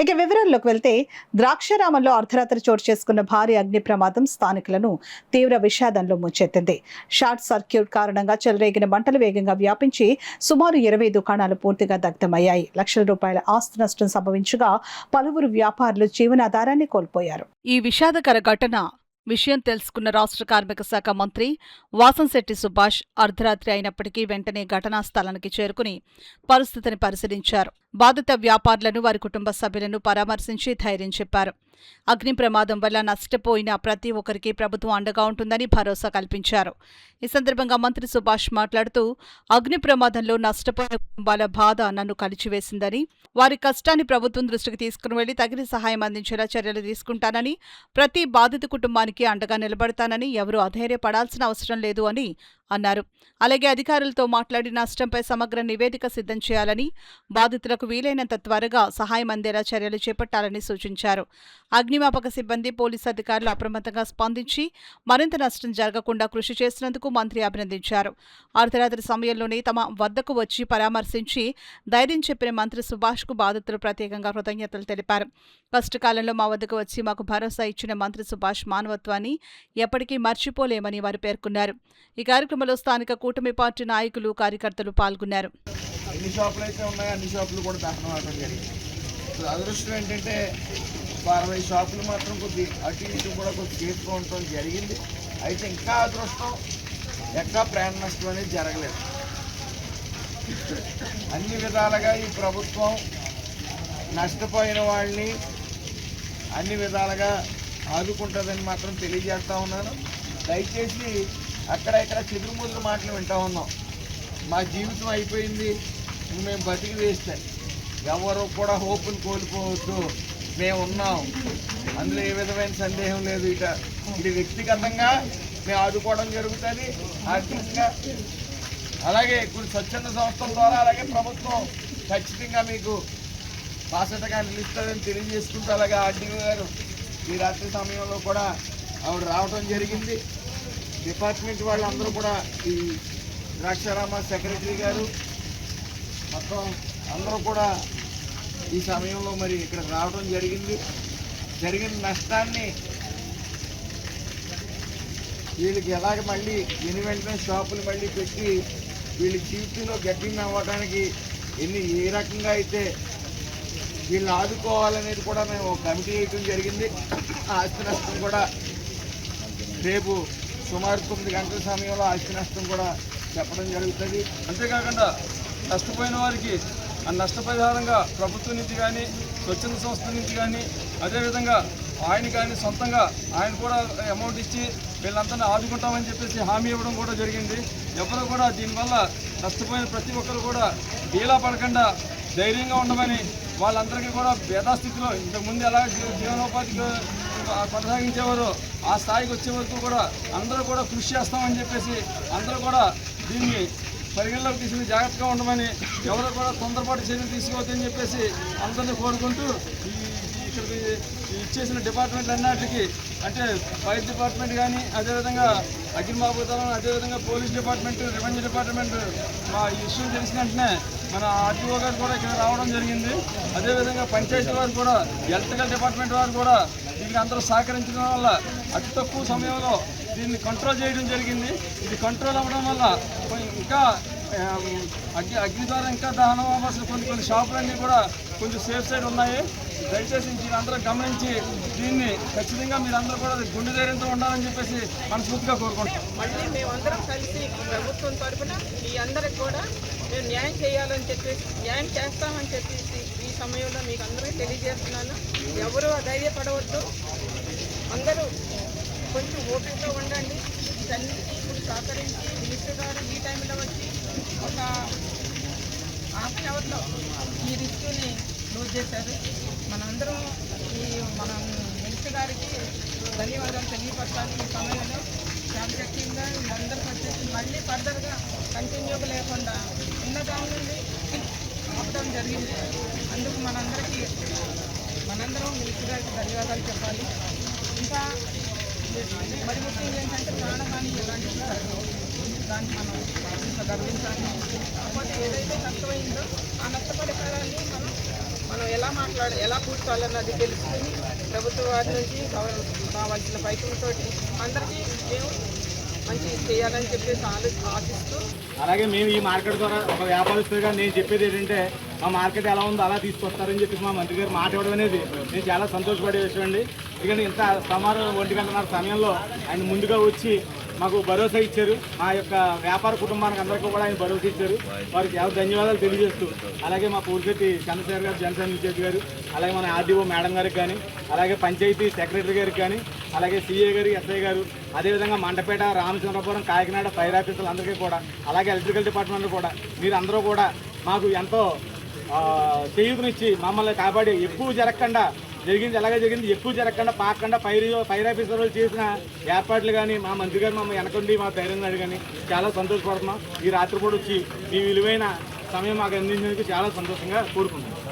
ఇక వివరాల్లోకి వెళ్తే ద్రాక్షారామంలో అర్ధరాత్రి చోటు చేసుకున్న భారీ అగ్ని ప్రమాదం స్థానికులను తీవ్ర విషాదంలో ముంచెత్తింది. షార్ట్ సర్క్యూట్ కారణంగా చెలరేగిన మంటలు వేగంగా వ్యాపించి సుమారు 20 దుకాణాలు పూర్తిగా దగ్ధమయ్యాయి. లక్షల రూపాయల ఆస్తి నష్టం సంభవించగా పలువురు వ్యాపారులు జీవనాధారాన్ని కోల్పోయారు. ఈ విషాదకర ఘటన విషయం తెలుసుకున్న రాష్ట్ర కార్మిక శాఖ మంత్రి వాసంశెట్టి సుభాష్ అర్ధరాత్రి అయినప్పటికీ వెంటనే ఘటనా స్థలానికి చేరుకుని పరిస్థితిని పరిశీలించారు. బాధిత వ్యాపారులను, వారి కుటుంబ సభ్యులను పరామర్శించి ధైర్యం చెప్పారు. అగ్ని ప్రమాదం వల్ల నష్టపోయిన ప్రతి ఒక్కరికి ప్రభుత్వం అండగా ఉంటుందని భరోసా కల్పించారు. ఈ సందర్భంగా మంత్రి సుభాష్ మాట్లాడుతూ, అగ్ని ప్రమాదంలో నష్టపోయిన కుటుంబాల బాధ నన్ను కలిచివేసిందని, వారి కష్టాన్ని ప్రభుత్వం దృష్టికి తీసుకుని వెళ్లి తగిన సహాయం అందించేలా చర్యలు తీసుకుంటానని, ప్రతి బాధిత కుటుంబానికి అండగా నిలబడతానని, ఎవరూ అధైర్యపడాల్సిన అవసరం లేదు అని అన్నారు. అలాగే అధికారులతో మాట్లాడి నష్టంపై సమగ్ర నివేదిక సిద్ధం చేయాలని, బాధితులకు వీలైనంత త్వరగా సహాయం అందేలా చర్యలు చేపట్టాలని సూచించారు. అగ్నిమాపక సిబ్బంది, పోలీసు అధికారులు అప్రమత్తంగా స్పందించి మరింత నష్టం జరగకుండా కృషి చేసినందుకు మంత్రి అభినందించారు. అర్ధరాత్రి సమయంలోనే తమ వద్దకు వచ్చి పరామర్శించి ధైర్యం చెప్పిన మంత్రి సుభాష్కు బాధితులు ప్రత్యేకంగా కృతజ్ఞతలు తెలిపారు. కష్టకాలంలో మా వద్దకు వచ్చి మాకు భరోసా ఇచ్చిన మంత్రి సుభాష్ మానవత్వాన్ని ఎప్పటికీ మర్చిపోలేమని వారు పేర్కొన్నారు. ఈ కార్యక్రమంలో స్థానిక కూటమి పార్టీ నాయకులు, కార్యకర్తలు పాల్గొన్నారు. ఎన్ని షాపులు అయితే ఉన్నాయో అన్ని షాపులు కూడా దహనం అవడం జరిగింది. అదృష్టం ఏంటంటే 60 షాపులు మాత్రం కొద్ది అటు ఇటు కూడా కొద్ది కేసుగా ఉండటం జరిగింది. అయితే ఇంకా అదృష్టం ఎక్కడ ప్రాణ నష్టం అనేది జరగలేదు. అన్ని విధాలుగా ఈ ప్రభుత్వం నష్టపోయిన వాళ్ళని అన్ని విధాలుగా ఆదుకుంటుందని మాత్రం తెలియజేస్తా ఉన్నాను. దయచేసి అక్కడ ఇక్కడ చెదురుముదురు మాటలు వింటూ ఉన్నాం. మా జీవితం అయిపోయింది, మేము బతికి వేస్తాం, ఎవరు కూడా హోప్ని కోల్పోవద్దు, మేము ఉన్నాం, అందులో ఏ విధమైన సందేహం లేదు. ఇది వ్యక్తిగతంగా మేము ఆదుకోవడం జరుగుతుంది, ఆర్థికంగా, అలాగే కొన్ని స్వచ్ఛంద సంస్థల ద్వారా, అలాగే ప్రభుత్వం ఖచ్చితంగా మీకు బాధ్యతగా నిలుస్తుందని తెలియజేసుకుంటూ, అలాగే ఆర్డీఓ గారు ఈ రాత్రి సమయంలో కూడా ఆవిడ రావడం జరిగింది. డిపార్ట్మెంట్ వాళ్ళందరూ కూడా, ఈ ద్రాక్షారామ సెక్రటరీ గారు మొత్తం అందరూ కూడా ఈ సమయంలో మరి ఇక్కడ రావడం జరిగింది. జరిగిన నష్టాన్ని వీళ్ళకి ఎలాగ మళ్ళీ వెంటనే షాపులు మళ్ళీ పెట్టి వీళ్ళ జీవితంలో గట్టిగా అవ్వడానికి ఏ రకంగా అయితే వీళ్ళని ఆదుకోవాలనేది కూడా మేము కమిటీ వేయడం జరిగింది. ఆస్తి నష్టం కూడా రేపు సుమారు 9 గంటల సమయంలో ఆస్తి నష్టం కూడా చెప్పడం జరుగుతుంది. అంతేకాకుండా నష్టపోయిన వారికి ఆ నష్టపరిహారంగా ప్రభుత్వం నుంచి కానీ, స్వచ్ఛంద సంస్థ నుంచి కానీ, అదేవిధంగా ఆయన కానీ సొంతంగా ఆయన కూడా అమౌంట్ ఇచ్చి వీళ్ళంతా ఆదుకుంటామని చెప్పేసి హామీ ఇవ్వడం కూడా జరిగింది. ఎవరు కూడా దీనివల్ల నష్టపోయిన ప్రతి ఒక్కరు కూడా డీలా పడకుండా ధైర్యంగా ఉండమని, వాళ్ళందరికీ కూడా భేదాస్థితిలో ఇంతకుముందు ఎలా జీవనోపాధికి కొనసాగించేవారు ఆ స్థాయికి వచ్చే వరకు కూడా అందరూ కూడా కృషి చేస్తామని చెప్పేసి, అందరూ కూడా దీన్ని పరిగణలోకి తీసుకుని జాగ్రత్తగా ఉండమని, ఎవరు కూడా తొందరపాటు చర్యలు తీసుకోవద్దని చెప్పేసి అందరినీ కోరుకుంటూ, ఇక్కడికి ఇచ్చేసిన డిపార్ట్మెంట్ అన్నిటికీ, అంటే ఫైర్ డిపార్ట్మెంట్ కానీ, అదేవిధంగా అగ్నిమాపక దళం, అదేవిధంగా పోలీస్ డిపార్ట్మెంట్, రెవెన్యూ డిపార్ట్మెంట్, మా ఈ విషయం తెలిసిన వెంటనే మన ఆర్టీఓ గారు కూడా ఇక్కడ రావడం జరిగింది. అదేవిధంగా పంచాయతీ వారు కూడా, ఎలక్ట్రికల్ డిపార్ట్మెంట్ వారు కూడా దీనికి అందరూ సహకరించడం వల్ల అతి తక్కువ సమయంలో దీన్ని కంట్రోల్ చేయడం జరిగింది. ఇది కంట్రోల్ అవ్వడం వల్ల ఇంకా అగ్ని ద్వారా ఇంకా దహనం అవ్వాల్సిన కొన్ని షాపులన్నీ కూడా కొంచెం సేఫ్ సైడ్ ఉన్నాయి. దయచేసి మీరందరూ గమనించి దీన్ని ఖచ్చితంగా మీరందరూ కూడా గుండె ధైర్యంతో ఉండాలని చెప్పేసి మనస్ఫూర్తిగా కోరుకుంటున్నాం. మళ్ళీ మేమందరం కలిసి ప్రభుత్వం తరఫున మీ అందరికి కూడా మేము న్యాయం చేయాలని చెప్పేసి, న్యాయం చేస్తామని చెప్పేసి ఈ సమయంలో మీకు అందరికీ తెలియజేస్తున్నాను. ఎవరు అధైర్యపడవద్దు, అందరూ కొంచెం ఓపికతో ఉండండి. వీటన్నిటికీ ఇప్పుడు సహకరించి మినిస్టర్ గారు ఈ టైంలో వచ్చి ఒక హాఫ్ అన్ అవర్లో ఈ రిస్క్ని క్లోజ్ చేశారు. మనందరం మన మినిస్టర్ గారికి ధన్యవాదాలు తెలియపరచాలి. ఈ సమయంలో శాంతియుతంగా వీళ్ళందరికీ వచ్చేసి మళ్ళీ ఫర్దర్గా కంటిన్యూగా లేకుండా ఉన్నదాని నుండి ఆపడం జరిగింది. అందుకు మనందరం మినిస్టర్ గారికి ధన్యవాదాలు చెప్పాలి. ఇంకా మరి ముఖ్యంగా ఏంటంటే ప్రాణహాని ఎలాంటివి దాన్ని మనం గర్వించాలి. కాకపోతే ఏదైతే నష్టమైందో ఆ నష్టపరిహారాన్ని మనం మనం ఎలా కూర్చోవాలన్నది తెలుసుకుని ప్రభుత్వ వారి నుంచి కావాల్సిన పైపులతోటి అందరికీ మేము మంచి చేయాలని చెప్పేసి ఆశిస్తూ, అలాగే మేము ఈ మార్కెట్ ద్వారా ఒక వ్యాపారస్తుడిగా నేను చెప్పేది ఏంటంటే మా మార్కెట్ ఎలా ఉందో అలా తీసుకొస్తారని చెప్పి మా మంత్రి గారు మాట ఇవ్వడం అనేది నేను చాలా సంతోషపడే విషయం అండి. ఎందుకంటే ఇంత సుమారు 1:30 సమయంలో ఆయన ముందుగా వచ్చి మాకు భరోసా ఇచ్చారు. మా యొక్క వ్యాపార కుటుంబానికి అందరికీ కూడా ఆయన భరోసా ఇచ్చారు. వారికి చాలా ధన్యవాదాలు తెలియజేస్తూ, అలాగే మా పూర్తి చంద్రశేఖర్ గారు, జనసేన విజయ్ గారు, అలాగే మన ఆర్డీఓ మేడం గారికి కానీ, అలాగే పంచాయతీ సెక్రటరీ గారికి కానీ, అలాగే సిఏ గారు, ఎస్ఐ గారు, అదేవిధంగా మండపేట, రామచంద్రపురం, కాకినాడ ఫైర్ ఆఫీసర్లు అందరికీ కూడా, అలాగే ఎలక్ట్రికల్ డిపార్ట్మెంట్ కూడా మీరందరూ కూడా మాకు ఎంతో చేయూతనిచ్చి మమ్మల్ని కాపాడి ఎక్కువ జరగకుండా ఎలాగే జరిగింది ఎక్కువ జరగకుండా పాకుండా ఫైర్ ఆఫీసర్లు చేసిన ఏర్పాట్లు కానీ మా మంత్రి గారు మమ్మల్ని వెనకండి మా ధైర్యం కానీ చాలా సంతోషపడుతున్నాం. ఈ రాత్రిపూట వచ్చి మీ విలువైన సమయం మాకు అందించినందుకు చాలా సంతోషంగా కోరుకుంటున్నాం.